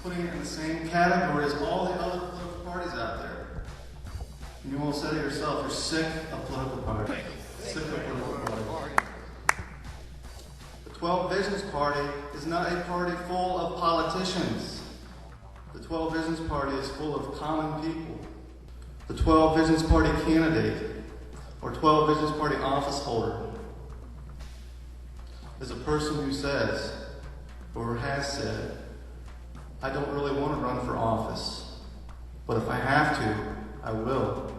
putting it in the same category as all the other political parties out there. And you will say to yourself, you're sick of political parties. Sick of political parties. The 12 Visions Party is not a party full of politicians. The 12 Visions Party is full of common people. The 12 Visions Party candidate or 12 Visions Party office holder is a person who says, or has said, I don't really want to run for office, but if I have to, I will.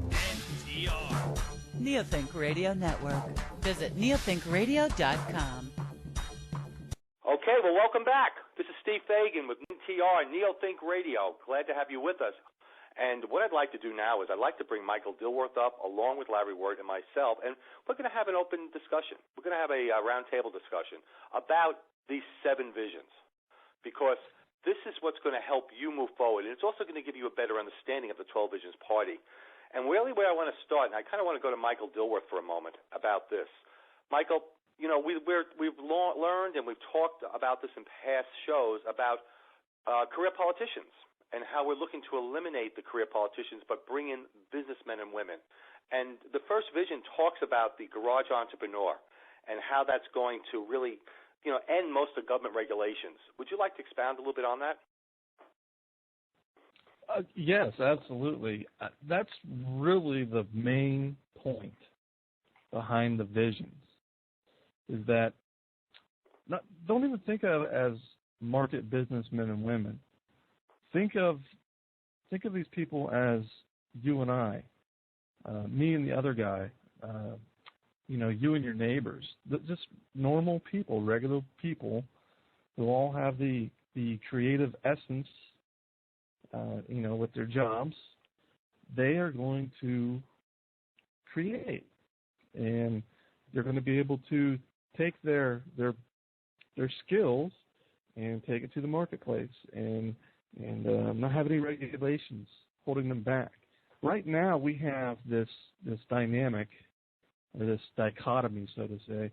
NTR. Neothink Radio Network. Visit neothinkradio.com. Okay, well, welcome back. This is Steve Fagan with NTR, Neothink Radio. Glad to have you with us. And what I'd like to do now is I'd like to bring Michael Dilworth up along with Larry Wert and myself, and we're going to have an open discussion. We're going to have a roundtable discussion about these 7 visions, because this is what's going to help you move forward, and it's also going to give you a better understanding of the 12 Visions Party. And really where I want to start, and I kind of want to go to Michael Dilworth for a moment about this. Michael, you know, we've learned and we've talked about this in past shows about career politicians, and how we're looking to eliminate the career politicians but bring in businessmen and women. And the first vision talks about the garage entrepreneur and how that's going to really, you know, end most of government regulations. Would you like to expound a little bit on that? Yes, absolutely. That's really the main point behind the visions, is that don't even think of it as market businessmen and women. Think of these people as you and I, me and the other guy, you know, you and your neighbors, just normal people, regular people who all have the creative essence, you know, with their jobs. They are going to create, and they're going to be able to take their skills and take it to the marketplace and not have any regulations holding them back. Right now, we have this dynamic, or this dichotomy, so to say,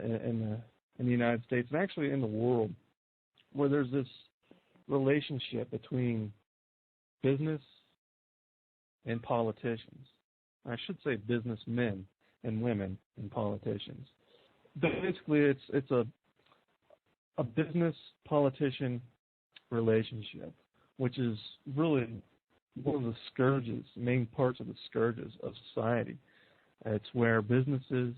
in the United States and actually in the world, where there's this relationship between business and politicians. I should say businessmen and women and politicians. Basically, it's a business-politician relationship, which is really one of the scourges, main parts of the scourges of society. It's where businesses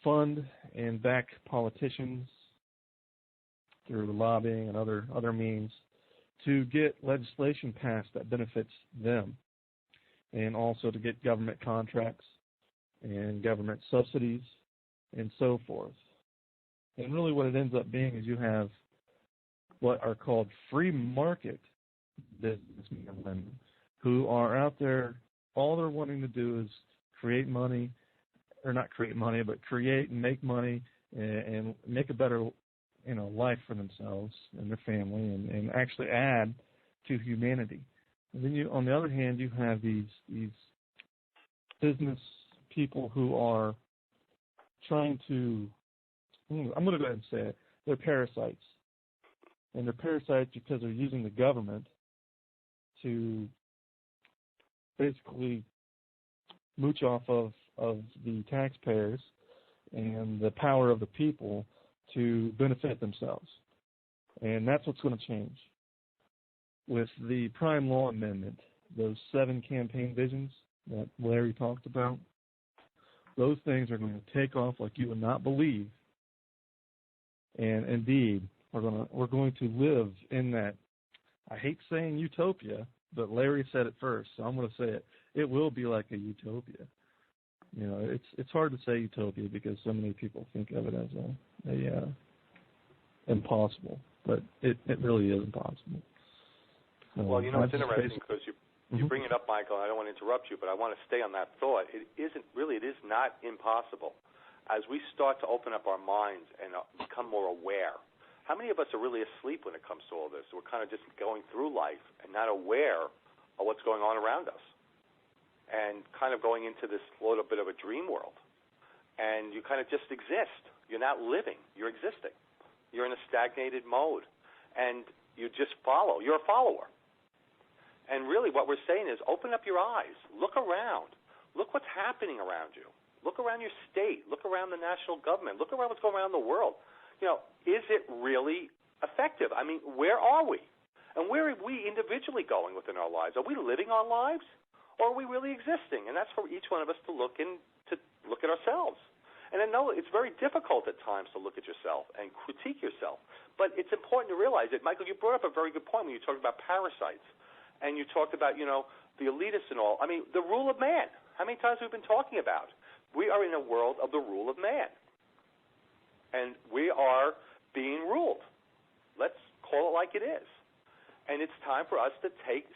fund and back politicians through lobbying and other means to get legislation passed that benefits them, and also to get government contracts and government subsidies and so forth. And really what it ends up being is you have what are called free market businessmen and women who are out there. All they're wanting to do is create money, or not create money, but create and make money and make a better, you know, life for themselves and their family, and actually add to humanity. And then on the other hand, you have these business people who are trying to, I'm going to go ahead and say it, they're parasites. And they're parasites because they're using the government to basically mooch off of the taxpayers and the power of the people to benefit themselves. And that's what's going to change. With the Prime Law Amendment, those 7 campaign visions that Larry talked about, those things are going to take off like you would not believe. And indeed, we're going to live in that, I hate saying utopia, but Larry said it first, so I'm going to say it. It will be like a utopia. You know, it's hard to say utopia because so many people think of it as a impossible, but it really is impossible. Well, you know, it's interesting because you bring it up, Michael, and I don't want to interrupt you, but I want to stay on that thought. It is not impossible. As we start to open up our minds and become more aware, how many of us are really asleep when it comes to all this? We're kind of just going through life and not aware of what's going on around us, and kind of going into this little bit of a dream world. And you kind of just exist. You're not living. You're existing. You're in a stagnated mode, and you just follow. You're a follower. And really what we're saying is open up your eyes. Look around. Look what's happening around you. Look around your state. Look around the national government. Look around what's going on around the world. Is it really effective? I mean, where are we? And where are we individually going within our lives? Are we living our lives, or are we really existing? And that's for each one of us to look at ourselves. And I know it's very difficult at times to look at yourself and critique yourself, but it's important to realize that, Michael, you brought up a very good point when you talked about parasites, and you talked about, the elitists and all. I mean, the rule of man. How many times have we been talking about? We are in a world of the rule of man, and we are being ruled. Let's call it like it is. And it's time for us to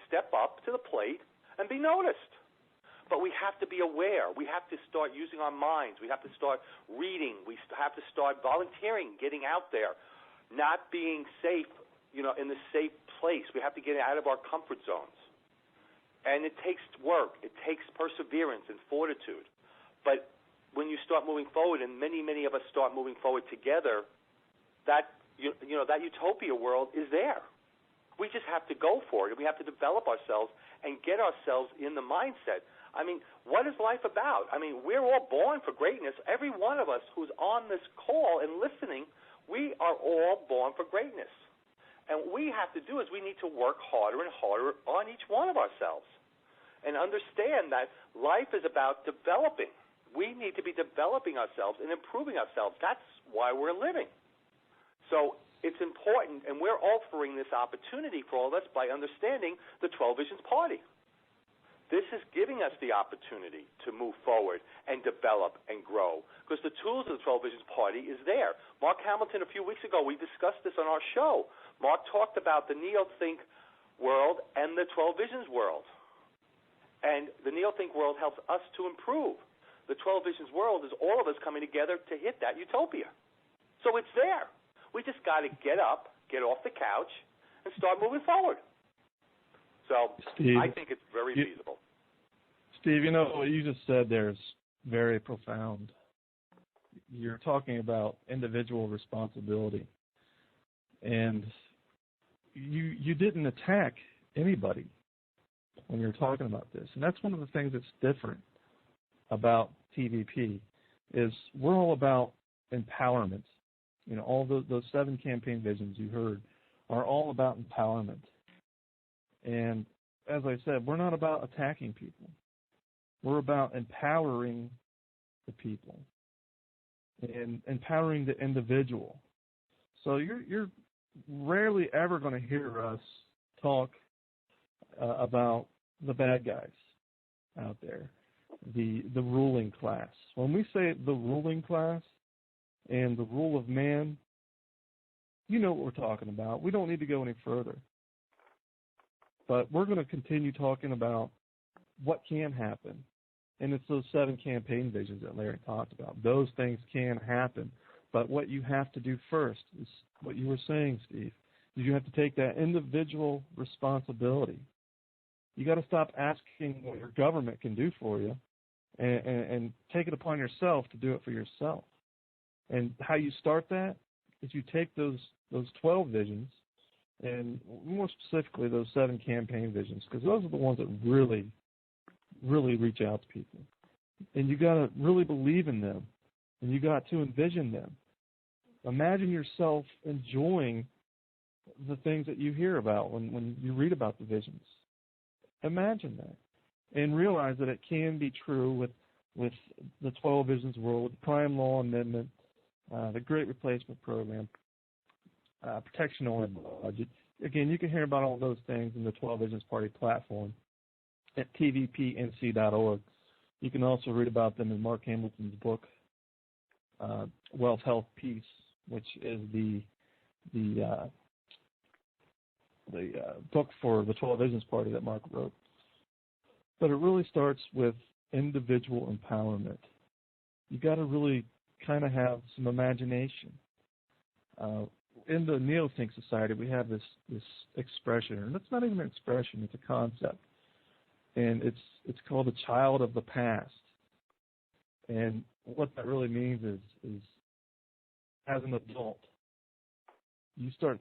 step up to the plate and be noticed. But we have to be aware. We have to start using our minds. We have to start reading. We have to start volunteering, getting out there, not being safe, in the safe place. We have to get out of our comfort zones. And it takes work. It takes perseverance and fortitude. But when you start moving forward, and many, many of us start moving forward together, that that utopia world is there. We just have to go for it. We have to develop ourselves and get ourselves in the mindset. I mean, what is life about? I mean, we're all born for greatness. Every one of us who's on this call and listening, we are all born for greatness. And what we have to do is we need to work harder and harder on each one of ourselves and understand that life is about developing. We need to be developing ourselves and improving ourselves. That's why we're living. So it's important, and we're offering this opportunity for all of us by understanding the 12 Visions Party. This is giving us the opportunity to move forward and develop and grow, because the tools of the 12 Visions Party is there. Mark Hamilton, a few weeks ago, we discussed this on our show. Mark talked about the Neothink world and the 12 Visions world. And the Neothink world helps us to improve. The 12 Visions world is all of us coming together to hit that utopia. So it's there. We just got to get up, get off the couch, and start moving forward. So Steve, I think it's very feasible. Steve, what you just said there is very profound. You're talking about individual responsibility. And you didn't attack anybody when you're talking about this. And that's one of the things that's different about TVP is we're all about empowerment. All those 7 campaign visions you heard are all about empowerment. And as I said, we're not about attacking people. We're about empowering the people and empowering the individual. So you're rarely ever going to hear us talk about the bad guys out there, the ruling class. When we say the ruling class and the rule of man, you know what we're talking about. We don't need to go any further. But we're going to continue talking about what can happen. And it's those 7 campaign visions that Larry talked about. Those things can happen. But what you have to do first is what you were saying, Steve, is you have to take that individual responsibility. You got to stop asking what your government can do for you and take it upon yourself to do it for yourself. And how you start that is you take those 12 visions, and more specifically those 7 campaign visions, because those are the ones that really, really reach out to people. And you got to really believe in them, and you got to envision them. Imagine yourself enjoying the things that you hear about when you read about the visions. Imagine that, and realize that it can be true with the 12 Visions world, with the Crime Law Amendment, the Great Replacement Program, protection on the budget. Again, you can hear about all those things in the 12 Visions Party platform at tvpnc.org. You can also read about them in Mark Hamilton's book, Wealth, Health, Peace, which is the book for the 12 Visions Party that Mark wrote. But it really starts with individual empowerment. You got to really kind of have some imagination. In the Neothink Society, we have this expression, and it's not even an expression; it's a concept, and it's called the child of the past. And what that really means is as an adult, you start